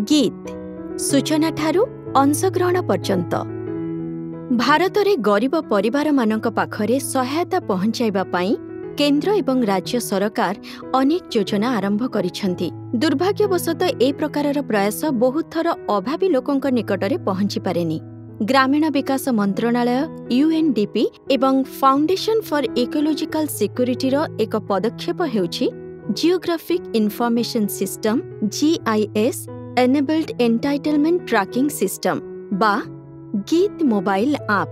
गीत सूचना ठारू अंशग्रहण पर्यंत भारत में गरीब परिवार मानक पाखरे सहायता पहुंचाइबा पाई केंद्र एवं राज्य सरकार अनेक योजना आरंभ करिसेंती। दुर्भाग्यवशतः ए प्रकारर प्रयास बहुत थर अभावी लोकंक निकटरे पहुंची पारेनी। ग्रामीण विकास मंत्रणालय यूएनडीपी एवं फाउंडेशन फॉर इकोलॉजिकल सिक्योरिटीर एक पदक्षेप हेउछि geographic information system GIS enabled entitlement tracking system बा गीत मोबाइल आप।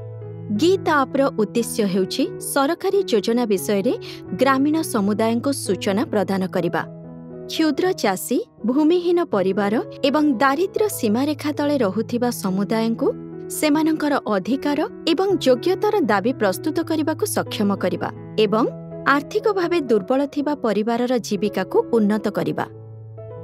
गीत आप्र उद्देश्य हेउछि सरकारी योजना विषय रे ग्रामीण समुदाय को सूचना प्रदान करिबा। क्षुद्र चाषी भूमिहीन परिवार एवं दारिद्र्य सीमारेखा तले रहुथिबा समुदाय को सेमानंकर अधिकार एवं योग्यतार दाबी प्रस्तुत करने सक्षम करिबा एवं आर्थिक भावे दुर्बल थिबा परिवारर जीविका को उन्नत करिबा।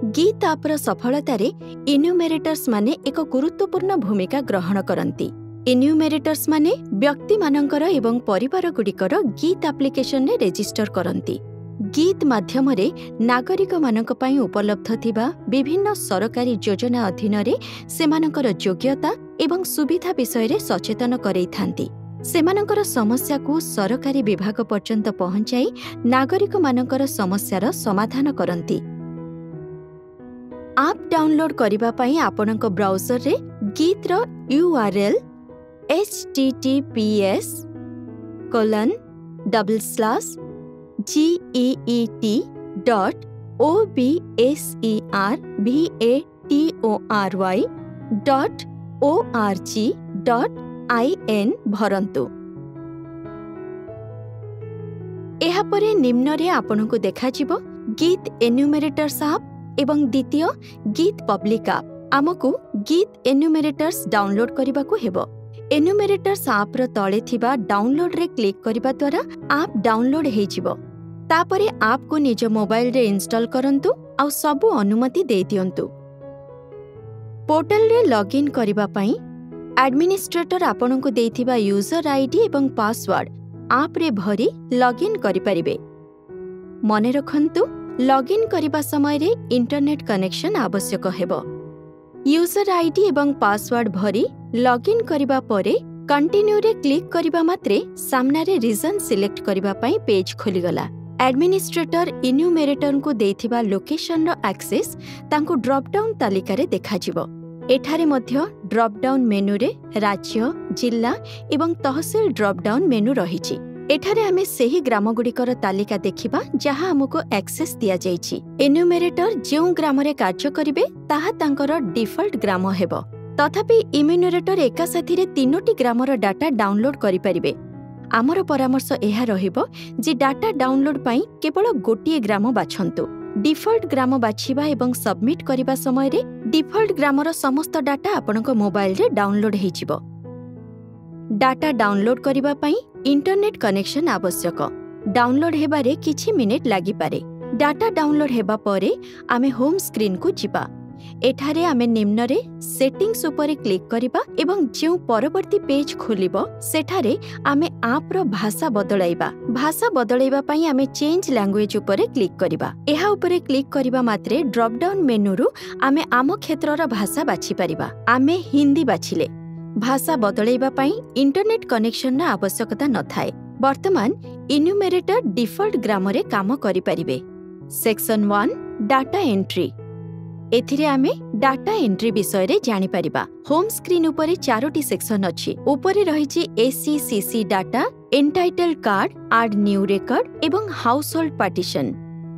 गीत आप्र सफलतारे इन्यूमेरेटर्स माने एक गुरुत्वपूर्ण भूमिका ग्रहण करंती। इन्यूमेरेटर्स माने व्यक्ति मानकर एवं परिवार गुड़िकर गीत एप्लिकेशन ने रेजिस्टर करंती। गीत माध्यमरे नागरिक मानक पई उपलब्ध थिबा विभिन्न सरकारी योजना अधीन रे सेमानकर योग्यता एवं सुविधा विषय रे सचेतन करैथांती। सेमानकर समस्या को सरकारी विभाग पर्यंत पहुंचाई नागरिक मानकर समस्यार समाधान करंती। आप डाउनलोड करिबा पई आपनक ब्राउजर रे गीत रो URL https://geetot.org.in भरंतु। एहा परे निम्न रे आपनकु देखाजिबो गीत एन्यूमरेटर्स आप एवं द्वितीय गीत पब्लिक आप। आमको गीत एन्यूमरेटर्स डाउनलोड करने को हेबो। एन्यूमरेटर्स आप रो तले थिबा डाउनलोड रे क्लिक करबा द्वारा आप डाउनलोड हे जिवो। तापरे आप को निज मोबाइल रे इंस्टॉल करंतु आ सबु अनुमति दे दियंतु। पोर्टल रे लॉगिन करबा पई एडमिनिस्ट्रेटर आपनकु देथिबा यूजर आईडी एवं पासवर्ड आप रे भरी लॉगिन करि परिबे। मने रखंतु लॉगिन करिबा समय रे इंटरनेट कनेक्शन आवश्यक हेबो। यूजर आईडी एवं पासवर्ड भरी लॉगिन करिबा परे कंटिन्यू रे क्लिक करिबा मात्रे सामना रे रीजन सिलेक्ट करिबा पई पेज खोली गला। एडमिनिस्ट्रेटर इन्यूमेरेटर को देथिबा लोकेशन रो एक्सेस तांको ड्रॉप डाउन तालिका रे देखाजिवो। एठारे मध्य ड्रॉप डाउन मेनू रे राज्य जिला एवं तहसील ड्रॉप डाउन मेनू रहिछि। एठारे आमे सेही ग्रामगुड़िकर तालिका देखिबा जहाँ हमको एक्सेस दिया जाइछि। एन्यूमेरेटर जेउ ग्राम रे कार्य करिवे ताहा तांकर डिफॉल्ट ग्राम हेबो। तथापि इम्यूनरेटर एका साथी रे 3टी ग्रामर डाटा डाउनलोड करि परिबे। आमर परामर्श एहा रहिबो जे डाटा डाउनलोड पई केवल गोटिए ग्राम बाछंतु। डिफॉल्ट ग्राम बाछिबा एवं सबमिट करिबा समय रे डिफॉल्ट ग्रामर समस्त डाटा आपनक मोबाइल रे डाउनलोड हेजिबो। डाटा डाउनलोड करिबा पई इंटरनेट कनेक्शन आवश्यक। डाउनलोड हेबारे किछि मिनिट लागि पारे। डाटा डाउनलोड हेबा परे आमे होम स्क्रीन को जिबा। एठारे आमे निम्न रे सेटिंग्स उपरे क्लिक करिबा एवं जेउ परवर्ती पेज खोलिबो सेठारे आमे आप रो भाषा बदलाइबा। भाषा बदलाइबा पई आमे चेंज लैंग्वेज उपरे क्लिक करिबा। एहा उपरे क्लिक करिबा मात्रे ड्रॉप डाउन मेनू रु आमे आम क्षेत्रर भाषा बाछि परिबा। आमे हिंदी बाछिले भाषा बदलाइबा पई इंटरनेट कनेक्शन ना आवश्यकता न थाए। वर्तमान इन्यूमेरेटर डिफॉल्ट ग्राम रे काम करि परिबे। Section 1 data entry. एथिरे आमे डाटा एंट्री विषय रे जानि परिबा। होम स्क्रीन उपरे 4टी सेक्शन अछि। उपरे रहिछि SECC data, entitle card, add new record एवं household partition.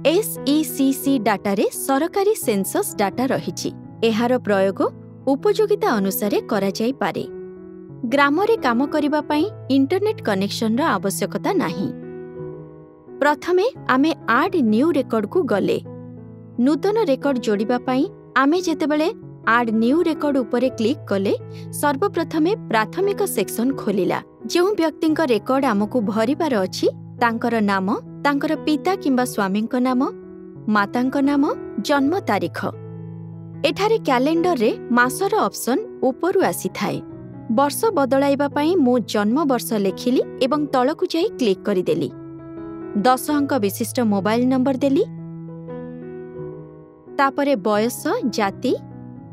SECC data रे सरकारी सेंसस डाटा रहिछि। एहार प्रयोग उपयोगिता अनुसार करा जाई पारे। ग्राम रे काम करिबा पई इंटरनेट कनेक्शन रा आवश्यकता नाही। प्रथमे आमे एड न्यू रेकॉर्ड को गले। नूतन रेकॉर्ड जोड़िबा पई आमे जेतेबेले एड न्यू रेकॉर्ड उपरे क्लिक कले सर्वप्रथमे प्राथमिक सेक्शन खोलिला। जेउ व्यक्तिंक रेकॉर्ड हमकु भरिबार अछि तांकर नाम, तांकर पिता किंबा स्वामींक नाम, मातांक नाम, जन्म तारीख। एठारे कैलेंडर रे मासर ऑप्शन उपरु आसी थाए। वर्ष बदलाइबा पई मो जन्म वर्ष लेखिली एवं तळकु जाई क्लिक करि देली। 10 अंक विशिष्ट मोबाइल नंबर देली। तापरे बयस, जाति,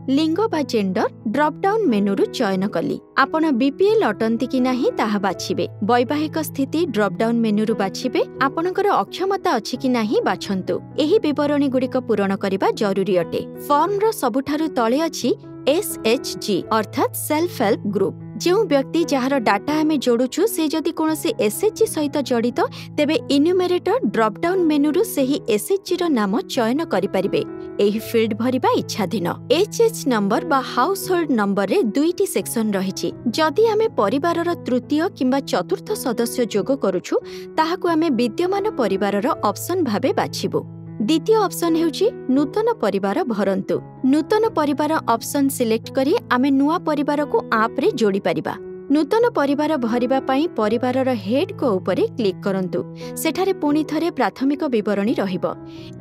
लिंग बा जेंडर ड्रॉप डाउन मेनू चयन कली आपण बीपीएल अटंती कि नाही ताहा बाछिबे वैवाहिक स्थिति ड्रॉप डाउन मेनू बाछिबे आपणकर अक्षमता अछि कि नाही बाछंतु एही विवरणी गुड़िक पूरण करबा जरूरी अटे फॉर्म रो सबुठारु तळे अछि SHG अर्थात सेल्फ हेल्प ग्रुप जो व्यक्ति जार डाटा आमे जोड़ुछु से जदि कोनोसी SHG सहित जड़ित तेबे इन्यूमेरेटर ड्रॉप डाउन मेनू से ही SHG रो नाम चयन करि परिबे एही फील्ड भरिबा इच्छाधीन HH नंबर बा हाउस होल्ड नंबर रे दुईटी सेक्शन रहिछि जदि आमे परिवारर तृतीय किंबा चतुर्थ सदस्य जोग करूछु ताहाकु आमे विद्यमान परिवारर ऑप्शन भाबे बाछिबु द्वितीय ऑप्शन हेउछि नूतन परिवार भरंतु नूतन परिवार ऑप्शन सिलेक्ट करी आमे नुआ परिवार को आप रे जोड़ी परिबा नूतन परिवार भरिबा पई परिवारर हेड को ऊपरे क्लिक करंतु सेठारे पुणी थरे प्राथमिक विवरणी रहिबो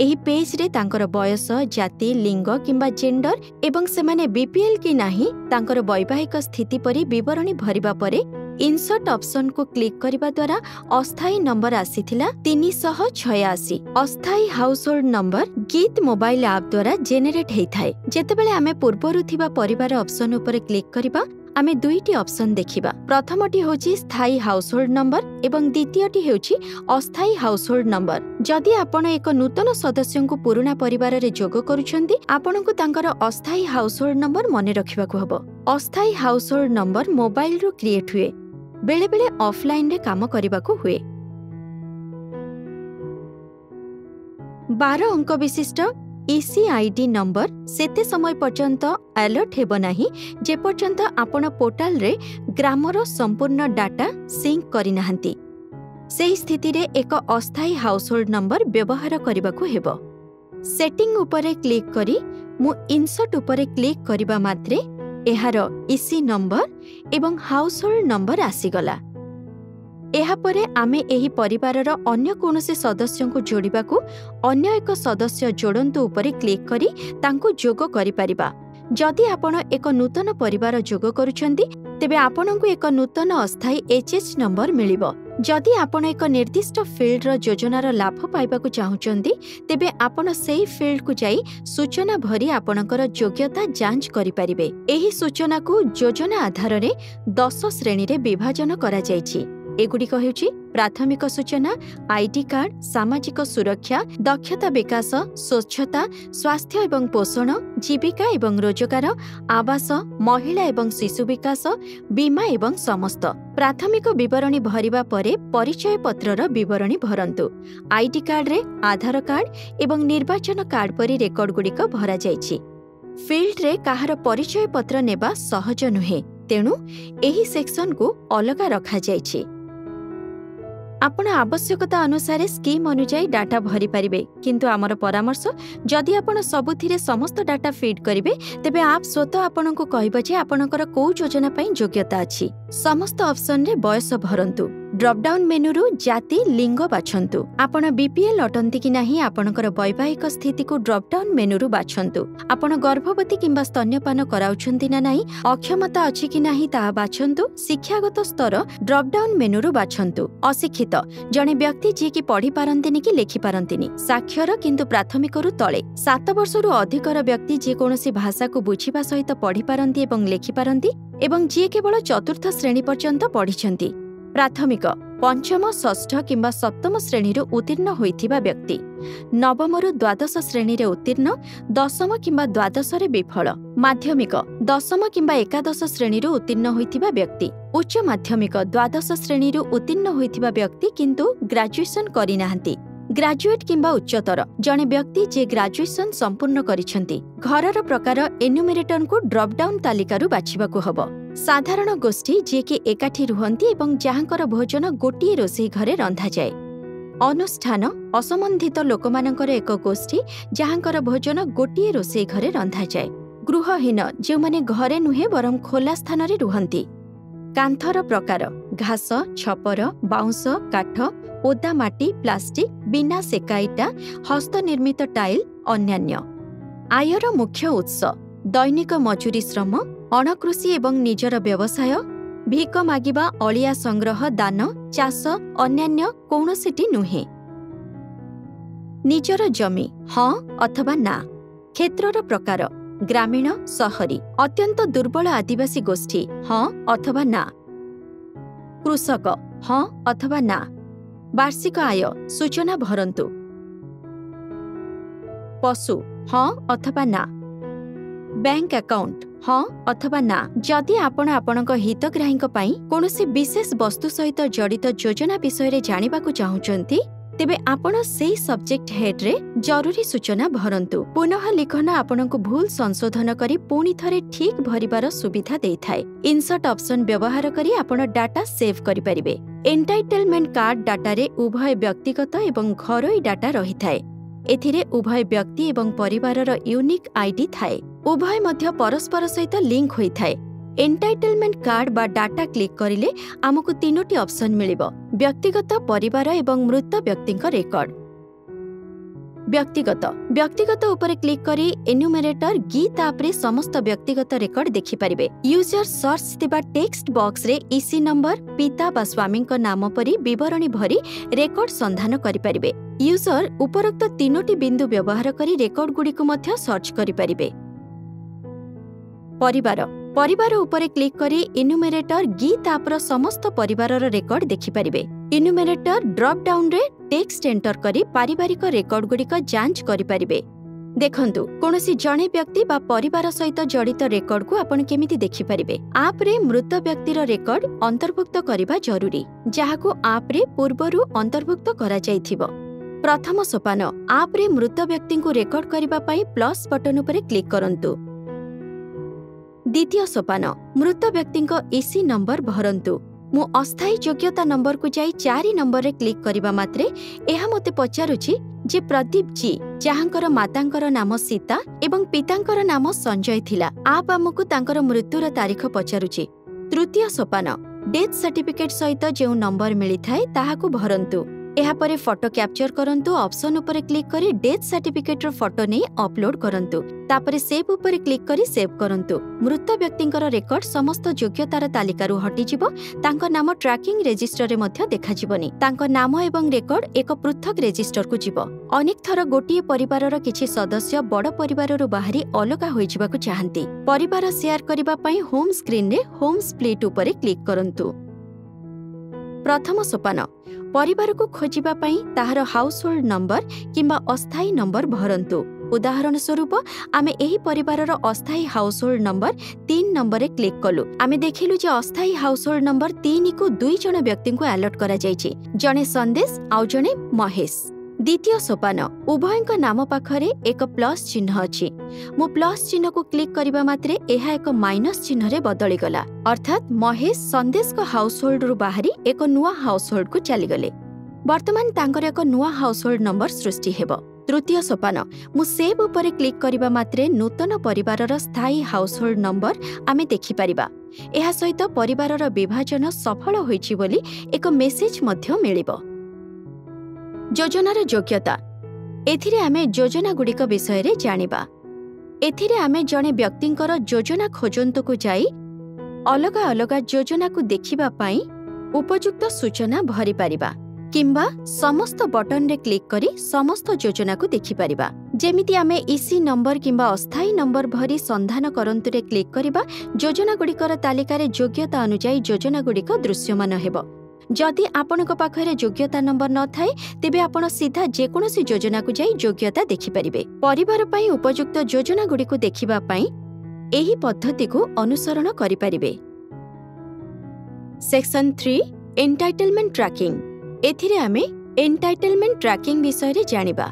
एही पेज रे तांकर बयस जाति लिंग किंबा जेंडर एवं सेमाने बीपीएल कि नाही तांकर वैवाहिक स्थिति परि विवरणी भरिबा परे इनसर्ट ऑप्शन को क्लिक करबा द्वारा अस्थायी नंबर आसीथिला 386 अस्थायी हाउस होल्ड नंबर गीत मोबाइल ऐप द्वारा जेनेरेट हेइथाय जेतेबेले आमे पूर्वरु थिबा परिवार ऑप्शन ऊपर क्लिक करबा आमे दुईटी ऑप्शन देखिबा प्रथमटी होची स्थायी हाउस होल्ड नंबर एवं द्वितीयटी हेउची अस्थायी हाउस होल्ड नंबर जदि आपण एक नूतन सदस्य को पुराना परिवार रे जोग करूछंती आपनको तांकर अस्थायी हाउस होल्ड नंबर मने रखिबाकू हबो अस्थायी हाउस होल्ड नंबर मोबाइल रो क्रिएट हुए बेले बेले ऑफलाइन रे काम करबाकू हुए 12 अंक विशिष्ट ECID नंबर सेते समय पर्यंत अलर्ट हेबो नाही जे पर्यंत आपण पोर्टल रे ग्रामर संपूर्ण डाटा सिंक करि नाहंती सेही स्थिति रे एक अस्थायी हाउस होल्ड नंबर व्यवहार करबाकू हेबो सेटिंग उपरे क्लिक करी मु इनसर्ट उपरे क्लिक करिबा मात्रे एहार EC नंबर एवं हाउस होल्ड नंबर आसीगला एहा परे आमे एही परिवारर अन्य कोनोसी सदस्य को जोड़िबाकू अन्य एक सदस्य जोड़ंतु उपरे क्लिक करी तांको जोग करि परिबा जदि आपण एक नूतन परिवार जोग करूछंती तेबे आपणको एक नूतन अस्थायी HH नंबर मिलिबो जदि आपण एक निर्दिष्ट फील्ड रो योजनार लाभ पाइबाकू चाहुचंती तेबे आपण सेही फील्ड को जाई सूचना भरी आपणकर योग्यता जांच करि परिबे एही सूचना को योजना आधार रे 10 श्रेणी रे विभाजन करा जायछि एगुड़ी हेउछि प्राथमिक सूचना आईडी कार्ड सामाजिक सुरक्षा दक्षता विकास स्वच्छता स्वास्थ्य एवं पोषण जीविका एवं रोजगार आवास महिला एवं शिशु विकास बीमा एवं समस्त प्राथमिक विवरणी भरिबा परे परिचय पत्रर विवरणी भरंतु आईडी कार्ड रे आधार कार्ड एवं निर्वाचन कार्ड परि रेकर्ड गुड़िक भरा जायछि फील्ड रे काहार परिचय पत्र नेबा सहज नुहे तेणु एही सेक्शन को अलगा रखा जायछि आपण आवश्यकता अनुसार स्कीम अनुसार डाटा भरी पारिबे किंतु आमर परामर्श जदि आपण सबुथिरे समस्त डाटा फीड करिवे तेबे आप स्वतः आपनको कहबो जे आपनकर को योजना पई योग्यता अछि समस्त ऑप्शन रे बयस भरंतु ड्रॉप डाउन मेनू रु जाति लिंग बाछंतु आपण बीपीएल अटंती कि नाही आपनकर वैवाहिक स्थिति को ड्रॉप डाउन मेनू रु बाछंतु आपण गर्भवती किंबा स्तन्यपान कराउछंती ना नाही अक्षमता अछि कि नाही ता बाछंतु शिक्षागत स्तर ड्रॉप डाउन मेनू रु बाछंतु अशिक्षित जणे व्यक्ति जे कि पढ़ी पारंतिनी कि लेखि पारंतिनी साक्षर किंतु प्राथमिक रु तळे 7 वर्ष रु अधिकर व्यक्ति जे कोनोसी भाषा को बुझिबा सहित पढ़ी पारंती एवं लेखि पारंती एवं जे केवल चतुर्थ श्रेणी पर्यंत पढ़िछंती प्राथमिक पंचम षष्ठ किंबा सप्तम श्रेणी रो उत्तीर्ण होइथिबा व्यक्ति नवम रु द्वादश श्रेणी रे उत्तीर्ण दशम किंबा द्वादश रे विफल माध्यमिक दशम किंबा एकादश श्रेणी रो उत्तीर्ण होइथिबा व्यक्ति उच्च माध्यमिक द्वादश श्रेणी रो उत्तीर्ण होइथिबा व्यक्ति किंतु ग्रेजुएशन करि नाहंती ग्रेजुएट किंबा उच्चतर जणे व्यक्ति जे ग्रेजुएशन संपूर्ण करिसंती घरर प्रकार एन्यूमरेटर को ड्रॉप डाउन तालिका रु बाछिबाकू हबो साधारण गोष्ठी जे कि एकाठी रुहंती एवं जहाँकर भोजन गोटिए रोषेई घरे रंधा जाए अनुष्ठान असंबंधित लोकमानकर एक गोष्ठी जहाँकर भोजन गोटिए रोषेई घरे रंधा जाए गृहहीन जो माने घरे नुहे बरम खोला स्थान रे रुहंती कांथर प्रकार घास छपर बाउंस काठ ओदा माटी प्लास्टिक बिना सेका इटा हस्तनिर्मित टाइल अन्यान्य आयर मुख्य उत्स दैनिक मजूरी श्रम अणकृषि एवं निजर व्यवसाय भिक मागिबा अलिया संग्रह दान चाष अन्यान्य कौनसिटी नुहे निजर जमी हाँ अथवा ना क्षेत्रर प्रकार ग्रामीण सहरी अत्यंत दुर्बल आदिवासी गोष्ठी हाँ अथवा ना कृषक हाँ अथवा ना वार्षिक आय सूचना भरंतु पशु हाँ अथवा ना बैंक अकाउंट हाँ अथवा ना जदि आपण आपणक हितग्राहींक पई कोनोसी विशेष वस्तु सहित जड़ित योजना विषय जानिबाकु चाहुचंती तेबे आपण सेही सब्जेक्ट हेड रे जरूरी सूचना भरंतु पुनः लिखन आपणकु भूल संशोधन करी पुणी थरे ठीक भरिबार सुविधा देइथाय इंसर्ट ऑप्शन व्यवहार करी आपण डाटा सेव करि परिबे एंटाइटलमेंट कार्ड डाटा रे उभय व्यक्तिगत एवं घरोई डाटा रहिथाय एथिरे उभय व्यक्ति एवं परिवारर यूनिक आईडी थाए उभय मध्य परस्पर सहित लिंक होइथाय एंटाइटलमेंट कार्ड बा डाटा क्लिक करिले आमको तीनोटी ऑप्शन मिलिबो व्यक्तिगत परिवार एवं मृत व्यक्तिंक रेकर्ड व्यक्तिगत उपरे क्लिक करी एन्यूमरेटर गीत आप रे समस्त व्यक्तिगत रेकर्ड देखि परिबे यूजर सर्च थिबा टेक्स्ट बॉक्स रे ईसी नंबर पिता बा स्वामींक नाम परी विवरणी भरी रेकर्ड संधान करि परिबे यूजर उपरोक्त तीनोटी बिंदु व्यवहार करी रेकर्ड गुडी को मध्य सर्च करि परिबे परिवार उपरे क्लिक करी इन्यूमरेटर गीत आपर समस्त परिवारर रेकर्ड देखि परिबे इन्यूमरेटर ड्रॉप डाउन रे टेक्स्ट एंटर करी पारिवारिक रेकर्ड गुडी को जांच करि परिबे देखंतु कोनोसी जणे व्यक्ति बा परिवार सहित जड़ित रेकर्ड को आपण केमिति देखि परिबे आप रे मृत व्यक्तिर रेकर्ड अंतर्भुक्त करिबा जरूरी जाहाको आप रे पूर्वरु अंतर्भुक्त करा जायथिबो प्रथम सोपान आप रे मृत व्यक्ति को रेकर्ड करिबा पई प्लस बटन उपरे क्लिक करंतु द्वितीय सोपान मृत व्यक्ति ईसी नंबर भरंतु मु अस्थायी योग्यता नंबर को जाई 4 नंबर रे क्लिक करिबा मात्रे एहा मते पचारुछि जे प्रदीप जी जहांकर मातांकर नाम सीता एवं पितांकर नाम संजय थिला आप हमकु तांकर मृत्युर तारीख पचारुछि तृतीय सोपान डेथ सर्टिफिकेट सहित जे नंबर मिली थाए ताहाकु भरंतु एहा परे फोटो कैप्चर करंतु ऑप्शन उपरे क्लिक करी डेथ सर्टिफिकेट रो फोटो नै अपलोड करंतु तापरे सेव उपरे क्लिक करी सेव करंतु मृत व्यक्तिंकर रेकर्ड समस्त योग्यतार तालिकारु हटि जिवो तांको नाम ट्रैकिंग रजिस्टर रे मध्य देखा जिवोनी तांको नाम एवं रेकर्ड एक पृथक रजिस्टर को जिवो अनेक थर गोटिए परिवारर किछि सदस्य बड़ परिवाररु बाहरी अलगा होई जिबाकु चाहंती परिवार शेयर करिबा पई होम स्क्रीन रे होम स्प्लिट उपरे क्लिक करंतु प्रथम सोपान परिवार को खोजिबा पई ताहार हाउस होल्ड नंबर किंबा अस्थायी नंबर भरंतु उदाहरण स्वरूप आमे एही परिवारर अस्थायी हाउस होल्ड नंबर 3 नंबर रे क्लिक कलु आमे देखिलु जे अस्थायी हाउस होल्ड नंबर 3 को 2 जण व्यक्ति को अलर्ट करा जायछि जणे संदेश आउ जणे महेश द्वितीय सोपान उभयंक नाम पाखरे एक प्लस चिन्ह अछि मु प्लस चिन्ह को क्लिक करिबा मात्रे एहा एक माइनस चिन्ह रे बदली गला अर्थात महेश संदेश को हाउस होल्ड रु बाहरी एक नुआ हाउस होल्ड को चली गले वर्तमान तांकर एक नुआ हाउस होल्ड नंबर सृष्टि हेबो तृतीय सोपान मु सेव उपरे क्लिक करिबा मात्रे नूतन परिवारर स्थायी हाउस होल्ड नंबर आमे देखि परिबा एहा सहित परिवारर विभाजन सफल होईछि बोली एक मेसेज मध्य मिलिबो योजनार योग्यता एथिरे आमे योजना गुड़िक विषय रे जानिबा एथिरे आमे जणे व्यक्तिंकर योजना खोजंतु को जाई अलगा अलगा योजना को देखिबा पाई उपयुक्त सूचना भरि परिबा किंबा समस्त बटन रे क्लिक करी समस्त योजना को देखि परिबा जेमिति आमे ईसी नंबर किंबा अस्थायी नंबर भरी संधान करंतु रे क्लिक करिबा योजना गुड़िकर तालिका रे योग्यता अनुसार योजना गुड़िक दृश्यमान हेबो जदि आपनक पाखरे योग्यता नंबर न थाए तेबे आपण सीधा जेकोनोसी योजना को जाई योग्यता देखि परिबे परिवार पई उपयुक्त योजना गुडी को देखिबा पई एही पद्धति को अनुसरण करि परिबे सेक्शन 3 एंटाइटलमेंट ट्रैकिंग एथिरे आमे एंटाइटलमेंट ट्रैकिंग विषय रे जानिबा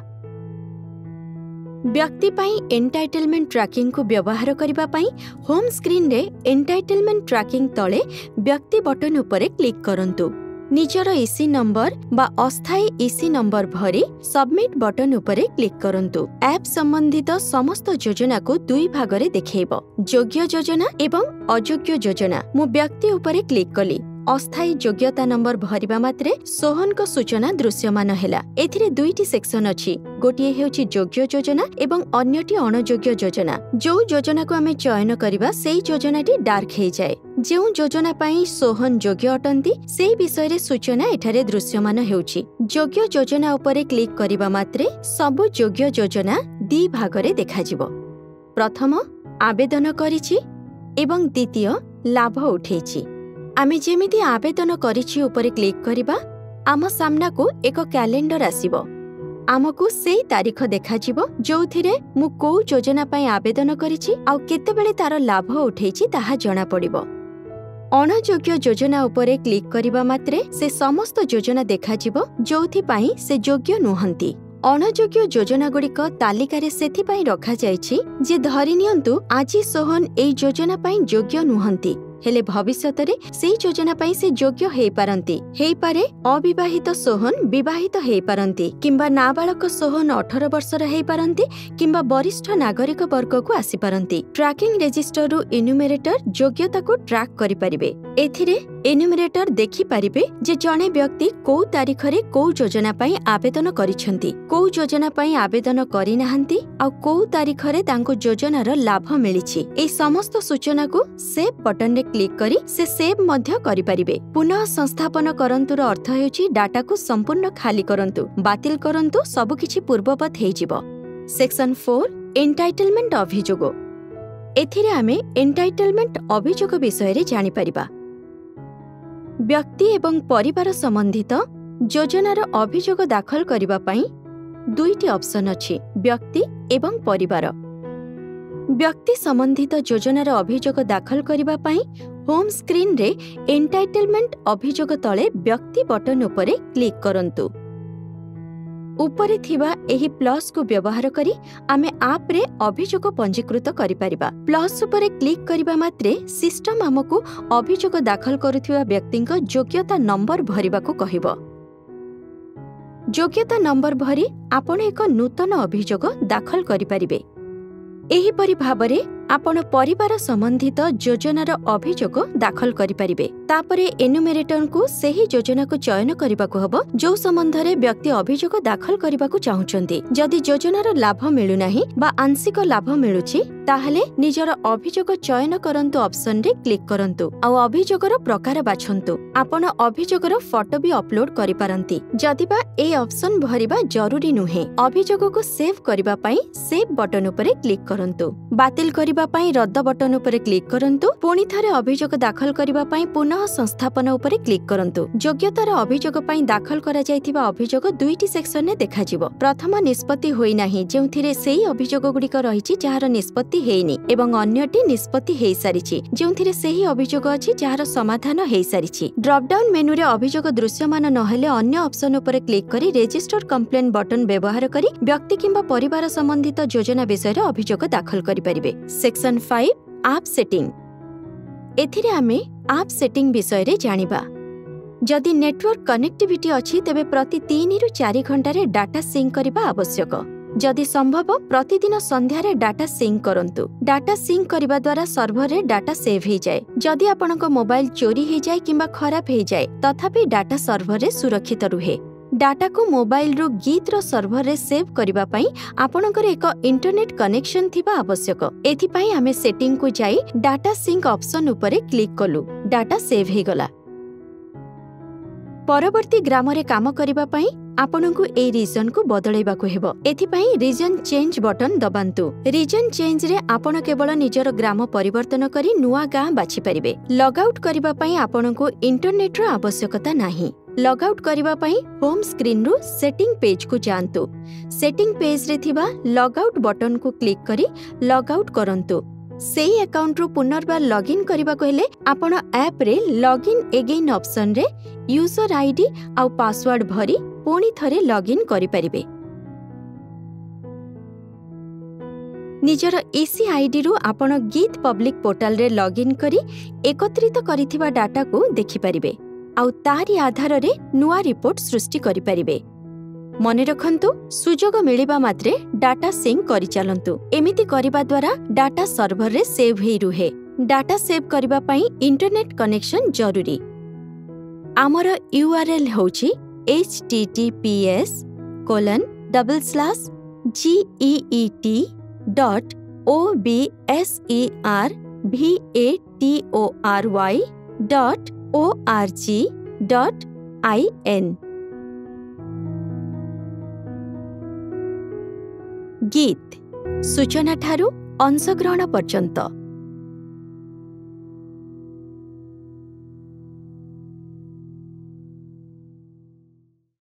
व्यक्ति पई एंटाइटलमेंट ट्रैकिंग को व्यवहार करिबा पई होम स्क्रीन रे एंटाइटलमेंट ट्रैकिंग तळे व्यक्ति बटन उपरे क्लिक करंतु निजर ईसी नंबर बा अस्थायी ईसी नंबर भरी सबमिट बटन उपरे क्लिक करंतु ऐप संबंधित समस्त योजना को दुई भाग रे देखैबो योग्य योजना एवं अयोग्य योजना मु व्यक्ति उपरे क्लिक कली अस्थायी योग्यता नंबर भरिबा मात्रे सोहन को सूचना दृश्यमान हेला एथिरे दुईटी सेक्शन अछि गोटिए हेउछि योग्य योजना एवं अन्यटी अनयोग्य योजना जो योजना को आमे चयन करिबा सेही योजनाटी डार्क हे जाय जेउ योजना पई सोहन योग्य अटंती सेही विषय रे सूचना एठारे दृश्यमान हेउछि योग्य योजना उपरे क्लिक करिबा मात्रे सब योग्य योजना दी भाग रे देखा जिवो प्रथम आवेदन करिछि एवं द्वितीय लाभ उठेछि। आमे जेमिति आवेदन करिछि उपरे क्लिक करिबा आम सामना को एक कैलेंडर आसीबो। आमको सेई तारीख देखाजिबो जोथिरे मु को योजना पई आवेदन करिछि आ केतेबेले तार लाभ उठेछि ताहा जणा पड़िबो। अणयोग्य योजना उपरे क्लिक करिबा मात्रे से समस्त योजना देखाजिबो जोथि पई से योग्य नुहंती। अणयोग्य योजना गुड़िक तालिकारे सेथिपई रखा जायछि जे धरि नियंतु आजि सोहन एई योजना पई योग्य नुहंती हेले भविष्यतरे सेई योजना पई से योग्य हेई पारंती। हेई पारे अविवाहित सोहन विवाहित हेई पारंती किंबा नाबालक सोहन 18 वर्षर हेई पारंती किंबा वरिष्ठ नागरिक वर्ग को आसी पारंती। ट्रैकिंग रजिस्टर रु एन्यूमरेटर योग्यता को ट्रैक करि परिबे। एथिरे एन्यूमरेटर देखि परिबे जे जणे व्यक्ति को तारिखरे को योजना पई आवेदन करिसंती, को योजना पई आवेदन करि नाहंती आ को तारिखरे तांको योजनार लाभ मिलिछि। ए समस्त सूचना को सेव बटन रे क्लिक करी से सेव मध्य करि परिबे। पुनः संस्थापन करंतुर अर्थ हेउछि डाटा को संपूर्ण खाली करंतु, बातिल करंतु, सब किछि पूर्ववत हेइ जिवो। सेक्शन 4 एंटाइटलमेंट अभियोग। एथिरे आमे एंटाइटलमेंट अभियोग विषय रे जानि परिबा। व्यक्ति एवं परिवार संबंधित योजनार अभियोग दाखल करिबा पई दुईटी ऑप्शन अछि, व्यक्ति एवं परिवार। व्यक्ति संबंधित योजनार अभियोग दाखल करिबा पई होम स्क्रीन रे एंटाइटलमेंट अभियोग तळे व्यक्ति बटन उपरे क्लिक करंतु। उपरे थिबा एही प्लस को व्यवहार करी आमे आप रे अभियोग पंजीकृत करि परिबा। प्लस उपरे क्लिक करिबा मात्रे सिस्टम हमकु अभियोग दाखल करुथिबा व्यक्तिक योग्यता नंबर भरिबाकू कहिबो। योग्यता नंबर भरी आपण एक नूतन अभियोग दाखल करि परिबे। एही परि भाबरे आपण परिवार संबंधित योजनार अभियोग दाखल करि परिबे। तापरे एन्यूमरेटर को सेही योजना को चयन करबाकू हबो जो संबंध रे व्यक्ति अभियोग दाखल करबाकू चाहुचंती। जदि योजनार लाभ मिलु नाही बा आंशिक लाभ मिलुछि ताहले निजर अभियोग चयन करंतु ऑप्शन रे क्लिक करंतु आ अभियोगर प्रकार बाछंतु। आपण अभियोगर फोटो भी अपलोड करि पारंती। जदि बा ए ऑप्शन भरिबा जरूरी नुहे। अभियोग को सेव करबा पई सेव बटन उपरे क्लिक करंतु। बातिल करबा पई रद्द बटन उपरे क्लिक करंतु। पुणी थारे अभियोग दाखल करबा पई पुनः संस्थापन उपरे क्लिक करंतु। योग्यतार अभियोग पई दाखल करा जायथिबा अभियोग दुईटी सेक्शन रे देखाजिवो। प्रथम निष्पत्ति होई नाही जेउथिरे सेही अभियोग गुडीक रहिछि जहार निष्पत्ति हेइनी एवं अन्यटी निष्पत्ति हेइ सारिछि जेउथिरे सेही अभियोग अछि जहार समाधान हेइ सारिछि। ड्रॉप डाउन मेनू रे अभियोग दृश्यमान नहेले अन्य ऑप्शन उपरे क्लिक करी रजिस्टर कंप्लेन बटन व्यवहार करी व्यक्ति किंबा परिवार संबंधित योजना विषय रे अभियोग दाखल करि परिबे। सेक्शन 5 आप सेटिंग। एथिरे आमे आप सेटिंग विषय रे जानिबा। जदि नेटवर्क कनेक्टिविटी अछि तेबे प्रति 3 रु 4 घंटा रे डाटा सिंक करिबा आवश्यक। जदि संभव प्रतिदिन संध्या रे डाटा सिंक करंतु। डाटा सिंक करिबा द्वारा सर्वर रे डाटा सेव हे जाय। जदि आपनक मोबाइल चोरी हे जाय किंबा खराब हे जाय तथापि डाटा सर्वर रे सुरक्षित रुहे। डाटा को मोबाइल रो गीत रो सर्वर रे सेव करिबा पई आपनकर एक इंटरनेट कनेक्शन थिबा आवश्यक। एथि पई आमे सेटिंग को जाई डाटा सिंक ऑप्शन उपरे क्लिक कलु। डाटा सेव हे गला। परवर्ती ग्राम रे काम करिबा पई आपनकु ए रीजन को बदलैबाकू हेबो। एथि पई रीजन चेंज बटन दबांतु। रीजन चेंज रे आपण केवल निजर ग्राम परिवर्तन करी नुआ गां बाछि परिबे। लॉग आउट करिबा पई आपनकु इंटरनेट रो आवश्यकता नाही। लॉग आउट करिबा पई होम स्क्रीन रु सेटिंग पेज को जानतु। सेटिंग पेज रे थिबा लॉग आउट बटन को क्लिक करी लॉग आउट करंतु। सेही अकाउंट रु पुनर्बार लॉगिन करिबा को हेले आपण ऐप रे लॉगिन अगेन ऑप्शन रे यूजर आईडी आ पासवर्ड भरी पुणी थरे लॉगिन करि परिबे। निजर ईसी आईडी रु आपण गीत पब्लिक पोर्टल रे लॉगिन करी एकत्रित करिथिबा डाटा को देखि परिबे आउ तारी आधार रे नुआ रिपोर्ट सृष्टि करि परिबे। मने रखंतु सुजोग मिलिबा मात्रे डाटा सिंक करि चलंतु। एमिति करिबा द्वारा डाटा सर्वर रे सेव हेइ रुहे। डाटा सेव करिबा पई इंटरनेट कनेक्शन जरूरी। आमर यूआरएल होछि https://geetory.org.in। गीत सूचना ठारू ଅଂଶଗ୍ରହଣ ପର୍ଯ୍ୟନ୍ତ।